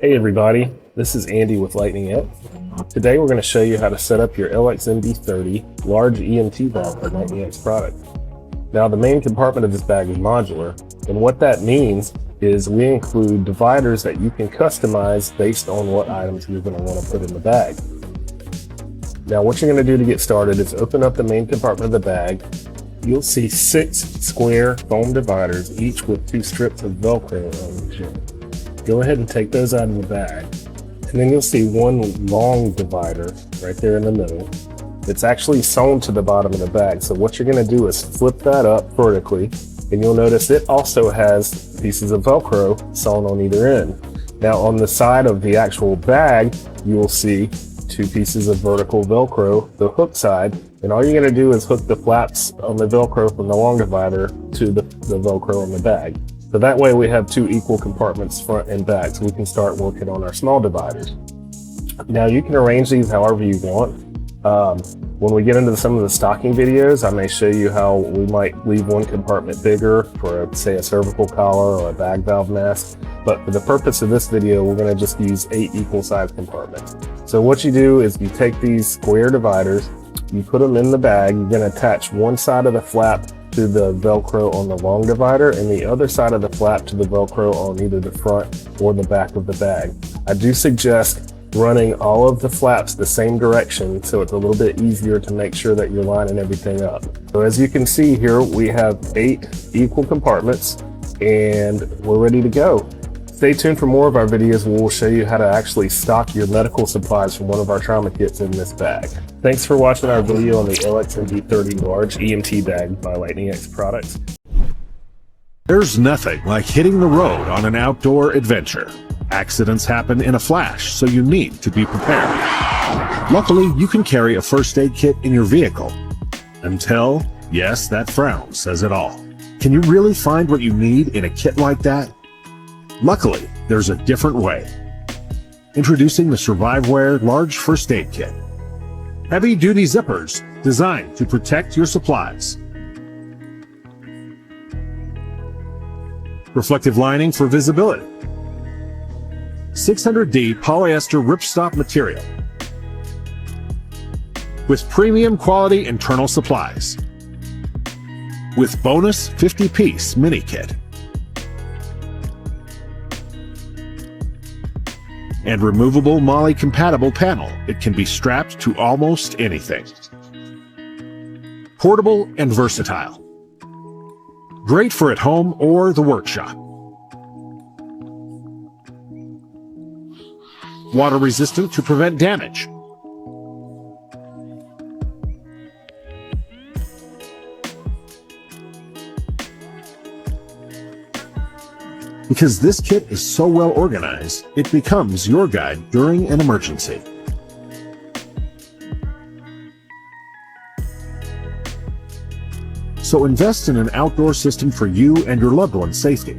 Hey everybody, this is Andy with Lightning It. Today we're going to show you how to set up your LXMB30 large EMT bag for Lightning X product. Now the main compartment of this bag is modular, and what that means is we include dividers that you can customize based on what items you're going to want to put in the bag. Now what you're going to do to get started is open up the main compartment of the bag. You'll see 6 square foam dividers, each with 2 strips of Velcro on each end. Go ahead and take those out of the bag, and then you'll see one long divider right there in the middle. It's actually sewn to the bottom of the bag, so what you're going to do is flip that up vertically, and you'll notice it also has pieces of Velcro sewn on either end. Now on the side of the actual bag, you will see 2 pieces of vertical Velcro, the hook side, and all you're going to do is hook the flaps on the Velcro from the long divider to the Velcro on the bag. So that way we have 2 equal compartments, front and back, so we can start working on our small dividers. Now you can arrange these however you want. When we get into some of the stocking videos, I may show you how we might leave one compartment bigger for, say, a cervical collar or a bag valve mask. But for the purpose of this video, we're going to just use 8 equal size compartments. So what you do is you take these square dividers, you put them in the bag, you're going to attach one side of the flap to the Velcro on the long divider and the other side of the flap to the Velcro on either the front or the back of the bag. I do suggest running all of the flaps the same direction so it's a little bit easier to make sure that you're lining everything up. So as you can see here, we have 8 equal compartments and we're ready to go. Stay tuned for more of our videos where we'll show you how to actually stock your medical supplies from one of our trauma kits in this bag. Thanks for watching our video on the LXMB30 large EMT bag by Lightning X Products. There's nothing like hitting the road on an outdoor adventure. Accidents happen in a flash, so you need to be prepared. Luckily, you can carry a first aid kit in your vehicle. Until, yes, that frown says it all. Can you really find what you need in a kit like that? Luckily, there's a different way. Introducing the Surviveware Large First Aid Kit. Heavy-duty zippers designed to protect your supplies. Reflective lining for visibility. 600D polyester ripstop material. With premium quality internal supplies. With bonus 50-piece mini kit. And removable MOLLE-compatible panel. It can be strapped to almost anything. Portable and versatile. Great for at home or the workshop. Water resistant to prevent damage. Because this kit is so well organized, it becomes your guide during an emergency. So invest in an outdoor system for you and your loved one's safety.